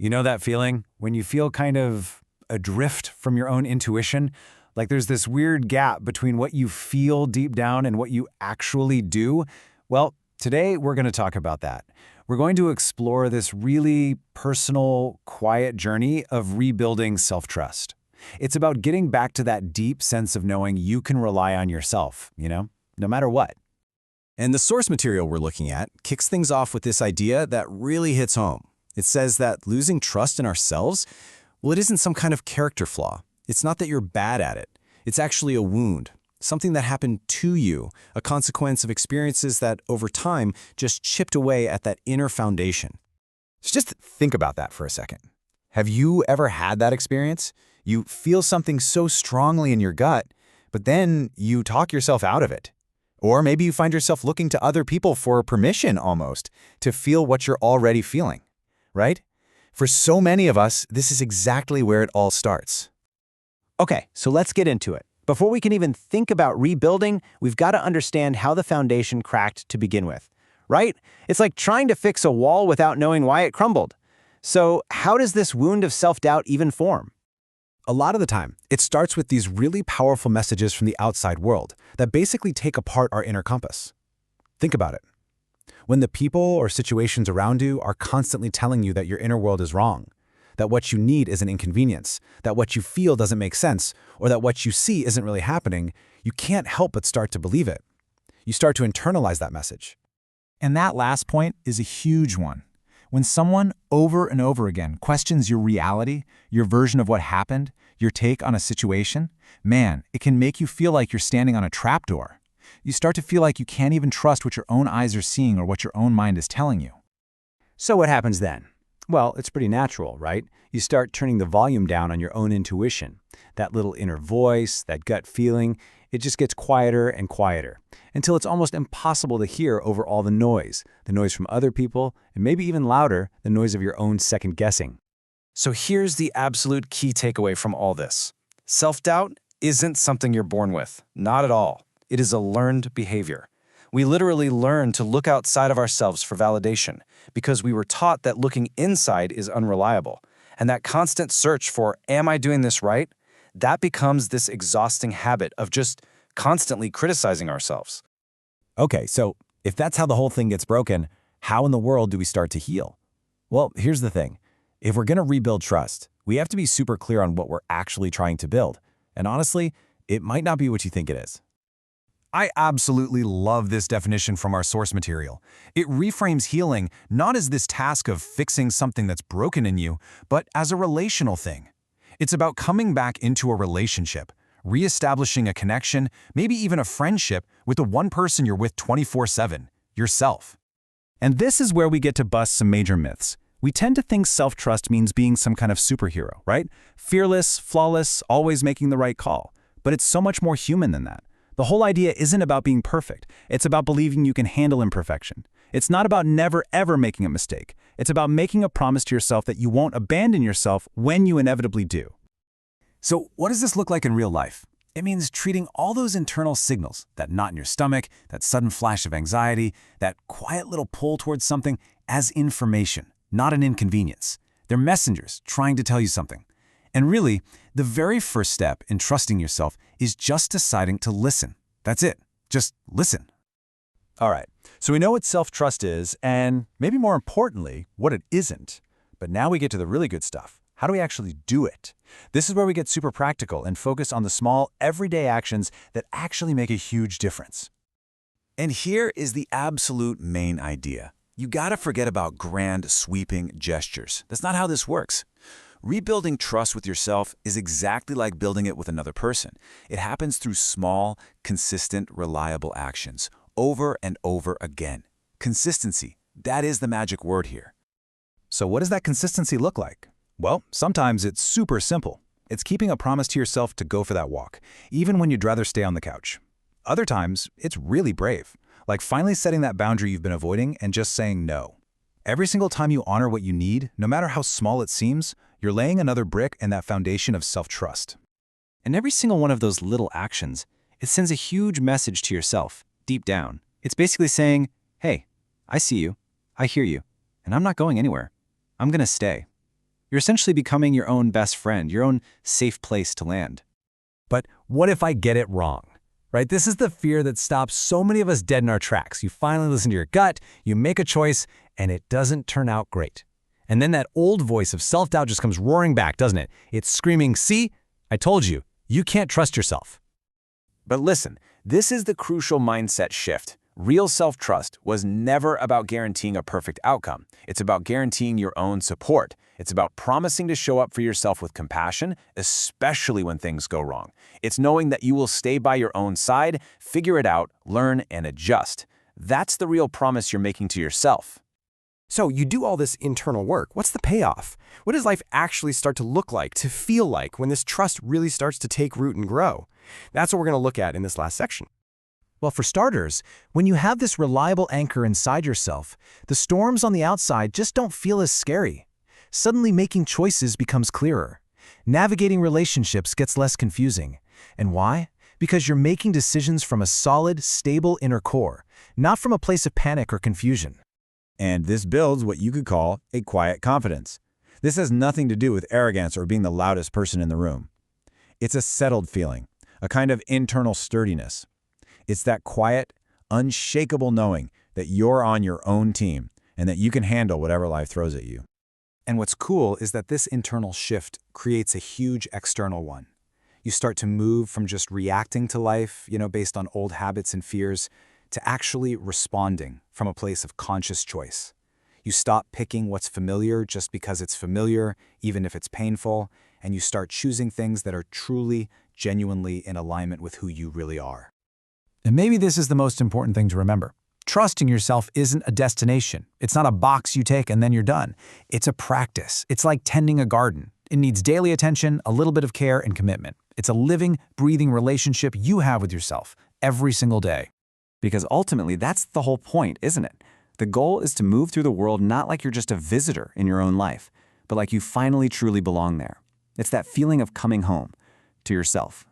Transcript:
You know that feeling when you feel kind of adrift from your own intuition? Like there's this weird gap between what you feel deep down and what you actually do? Well, today we're going to talk about that. We're going to explore this really personal, quiet journey of rebuilding self-trust. It's about getting back to that deep sense of knowing you can rely on yourself, no matter what. And the source material we're looking at kicks things off with this idea that really hits home. It says that losing trust in ourselves, well, it isn't some kind of character flaw. It's not that you're bad at it. It's actually a wound, something that happened to you, a consequence of experiences that over time just chipped away at that inner foundation. So just think about that for a second. Have you ever had that experience? You feel something so strongly in your gut, but then you talk yourself out of it. Or maybe you find yourself looking to other people for permission almost to feel what you're already feeling, right? For so many of us, this is exactly where it all starts. Okay, so let's get into it. Before we can even think about rebuilding, we've got to understand how the foundation cracked to begin with, right? It's like trying to fix a wall without knowing why it crumbled. So how does this wound of self-doubt even form? A lot of the time, it starts with these really powerful messages from the outside world that basically take apart our inner compass. Think about it. When the people or situations around you are constantly telling you that your inner world is wrong, that what you need is an inconvenience, that what you feel doesn't make sense, or that what you see isn't really happening, you can't help but start to believe it. You start to internalize that message. And that last point is a huge one. When someone over and over again questions your reality, your version of what happened, your take on a situation, man, it can make you feel like you're standing on a trapdoor. You start to feel like you can't even trust what your own eyes are seeing or what your own mind is telling you. So what happens then? Well, it's pretty natural, right? You start turning the volume down on your own intuition. That little inner voice, that gut feeling, it just gets quieter and quieter until it's almost impossible to hear over all the noise from other people, and maybe even louder, the noise of your own second guessing. So here's the absolute key takeaway from all this. Self-doubt isn't something you're born with, not at all. It is a learned behavior. We literally learn to look outside of ourselves for validation because we were taught that looking inside is unreliable. And that constant search for, am I doing this right? That becomes this exhausting habit of just constantly criticizing ourselves. Okay, so if that's how the whole thing gets broken, how in the world do we start to heal? Well, here's the thing. If we're going to rebuild trust, we have to be super clear on what we're actually trying to build. And honestly, it might not be what you think it is. I absolutely love this definition from our source material. It reframes healing not as this task of fixing something that's broken in you, but as a relational thing. It's about coming back into a relationship, reestablishing a connection, maybe even a friendship with the one person you're with 24/7, yourself. And this is where we get to bust some major myths. We tend to think self-trust means being some kind of superhero, right? Fearless, flawless, always making the right call. But it's so much more human than that. The whole idea isn't about being perfect. It's about believing you can handle imperfection. It's not about never, ever making a mistake. It's about making a promise to yourself that you won't abandon yourself when you inevitably do. So what does this look like in real life? It means treating all those internal signals, that knot in your stomach, that sudden flash of anxiety, that quiet little pull towards something, as information, not an inconvenience. They're messengers trying to tell you something. And really, the very first step in trusting yourself is just deciding to listen. That's it. Just listen. All right, so we know what self-trust is, and maybe more importantly, what it isn't. But now we get to the really good stuff. How do we actually do it? This is where we get super practical and focus on the small, everyday actions that actually make a huge difference. And here is the absolute main idea. You gotta forget about grand, sweeping gestures. That's not how this works. Rebuilding trust with yourself is exactly like building it with another person. It happens through small, consistent, reliable actions, over and over again. Consistency, that is the magic word here. So what does that consistency look like? Well, sometimes it's super simple. It's keeping a promise to yourself to go for that walk, even when you'd rather stay on the couch. Other times, it's really brave, like finally setting that boundary you've been avoiding and just saying no. Every single time you honor what you need, no matter how small it seems, you're laying another brick in that foundation of self-trust. And every single one of those little actions, it sends a huge message to yourself, deep down. It's basically saying, hey, I see you, I hear you, and I'm not going anywhere. I'm going to stay. You're essentially becoming your own best friend, your own safe place to land. But what if I get it wrong? Right? This is the fear that stops so many of us dead in our tracks. You finally listen to your gut, you make a choice, and it doesn't turn out great. And then that old voice of self-doubt just comes roaring back, doesn't it? It's screaming, see, I told you, you can't trust yourself. But listen, this is the crucial mindset shift. Real self-trust was never about guaranteeing a perfect outcome. It's about guaranteeing your own support. It's about promising to show up for yourself with compassion, especially when things go wrong. It's knowing that you will stay by your own side, figure it out, learn, and adjust. That's the real promise you're making to yourself. So you do all this internal work. What's the payoff? What does life actually start to look like, to feel like, when this trust really starts to take root and grow? That's what we're going to look at in this last section. Well, for starters, when you have this reliable anchor inside yourself, the storms on the outside just don't feel as scary. Suddenly making choices becomes clearer. Navigating relationships gets less confusing. And why? Because you're making decisions from a solid, stable inner core, not from a place of panic or confusion. And this builds what you could call a quiet confidence. This has nothing to do with arrogance or being the loudest person in the room. It's a settled feeling, a kind of internal sturdiness. It's that quiet, unshakable knowing that you're on your own team and that you can handle whatever life throws at you. And what's cool is that this internal shift creates a huge external one. You start to move from just reacting to life, based on old habits and fears, to actually responding from a place of conscious choice. You stop picking what's familiar just because it's familiar, even if it's painful, and you start choosing things that are truly, genuinely in alignment with who you really are. And maybe this is the most important thing to remember. Trusting yourself isn't a destination. It's not a box you take and then you're done. It's a practice. It's like tending a garden. It needs daily attention, a little bit of care, and commitment. It's a living, breathing relationship you have with yourself every single day. Because ultimately, that's the whole point, isn't it? The goal is to move through the world not like you're just a visitor in your own life, but like you finally truly belong there. It's that feeling of coming home to yourself.